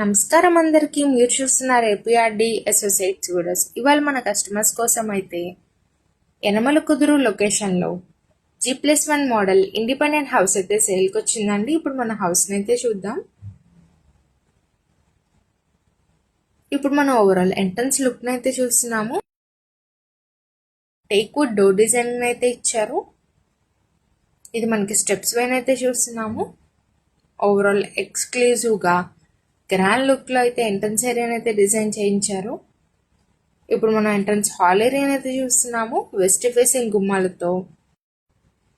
నమస్కారం అందరికీ. మీరు చూస్తున్నారు ఏపీఆర్డి అసోసియేట్స్ వీడియోస్. ఇవాళ మన కస్టమర్స్ కోసం అయితే యనమల కుదురు లొకేషన్లో G+1 మోడల్ ఇండిపెండెంట్ హౌస్ అయితే సేల్కి వచ్చిందండి. ఇప్పుడు మన హౌస్ని అయితే చూద్దాం. ఇప్పుడు మన ఓవరాల్ ఎంట్రన్స్ లుక్ని అయితే చూస్తున్నాము. టేక్ వుడ్ డోర్ డిజైన్ అయితే ఇచ్చారు. ఇది మనకి స్టెప్స్ పైన అయితే చూస్తున్నాము. ఓవరాల్ ఎక్స్క్లూజివ్గా గ్రాండ్ లుక్లో అయితే ఎంట్రన్స్ ఏరియాని అయితే డిజైన్ చేయించారు. ఇప్పుడు మనం ఎంట్రన్స్ హాల్ ఏరియాని అయితే చూస్తున్నాము వెస్ట్ ఫేసింగ్ గుమ్మాలతో.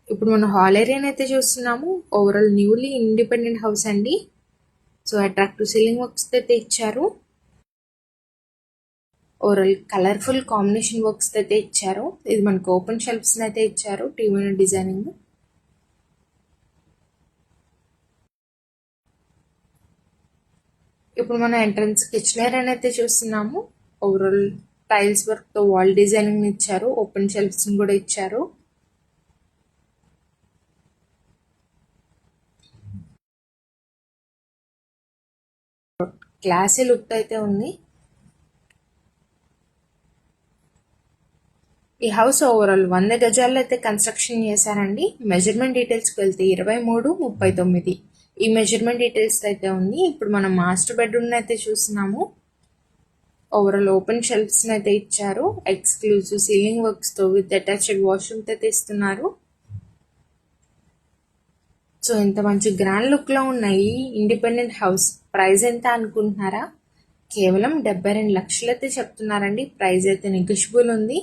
ఇప్పుడు మనం హాల్ ఏరియాని అయితే చూస్తున్నాము. ఓవరాల్ న్యూలీ ఇండిపెండెంట్ హౌస్ అండి. సో అట్రాక్టివ్ సీలింగ్ వర్క్స్ అయితే ఇచ్చారు. ఓవరాల్ కలర్ఫుల్ కాంబినేషన్ వర్క్స్ అయితే ఇచ్చారు. ఇది మనకు ఓపెన్ షెల్ఫ్స్ అయితే ఇచ్చారు. TV designing. ఇప్పుడు మనం ఎంట్రన్స్ కిచెన్ ఏరియాని అయితే చూస్తున్నాము. ఓవరాల్ టైల్స్ వర్క్ తో వాల్ డిజైనింగ్ ఇచ్చారు. ఓపెన్ షెల్ఫ్స్ కూడా ఇచ్చారు. క్లాసీ లుక్ అయితే ఉంది. ఈ హౌస్ ఓవరాల్ 100 గజాల్లో అయితే కన్స్ట్రక్షన్ చేశారండి. మెజర్మెంట్ డీటెయిల్స్కి వెళ్తే 23/39 ఈ మెజర్మెంట్ డీటెయిల్స్ అయితే ఉంది. ఇప్పుడు మనం మాస్టర్ బెడ్రూమ్ అయితే చూస్తున్నాము. ఓవరాల్ ఓపెన్ షెల్ఫ్స్ అయితే ఇచ్చారు. ఎక్స్క్లూజివ్ సీలింగ్ వర్క్స్ తో విత్ అటాచ్డ్ వాష్రూమ్ అయితే ఇస్తున్నారు. సో ఇంత మంచి గ్రాండ్ లుక్ లో ఉన్న ఈ ఇండిపెండెంట్ హౌస్ ప్రైస్ ఎంత అనుకుంటున్నారా? కేవలం 72 లక్షలు అయితే చెప్తున్నారండి. ప్రైస్ అయితే నెగోషియబుల్ ఉంది.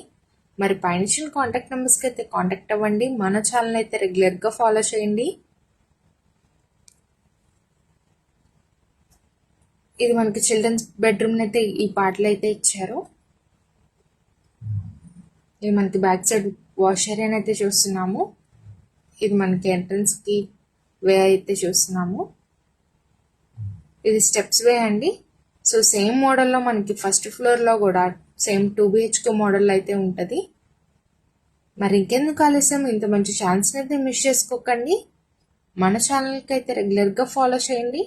మరి పైన కాంటాక్ట్ నెంబర్స్కి అయితే కాంటాక్ట్ అవ్వండి. మన ఛానల్ అయితే రెగ్యులర్గా ఫాలో చేయండి. ఇది మనకి చిల్డ్రన్స్ బెడ్రూమ్ అయితే ఈ పార్ట్లో అయితే ఇచ్చారు. ఇది మనకి బ్యాక్ సైడ్ వాష్ ఏరియా అయితే చూస్తున్నాము. ఇది మనకి ఎంట్రన్స్కి వే అయితే చూస్తున్నాము. ఇది స్టెప్స్ వే అండి. సో సేమ్ మోడల్లో మనకి ఫస్ట్ ఫ్లోర్లో కూడా సేమ్ 2 BHK మోడల్ అయితే ఉంటుంది. మరి ఇంకెందుకు ఆలస్యం, ఇంత మంచి ఛాన్స్ని అయితే మిస్ చేసుకోకండి. మన ఛానల్కి అయితే రెగ్యులర్గా ఫాలో చేయండి.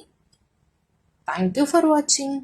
Thank you for watching.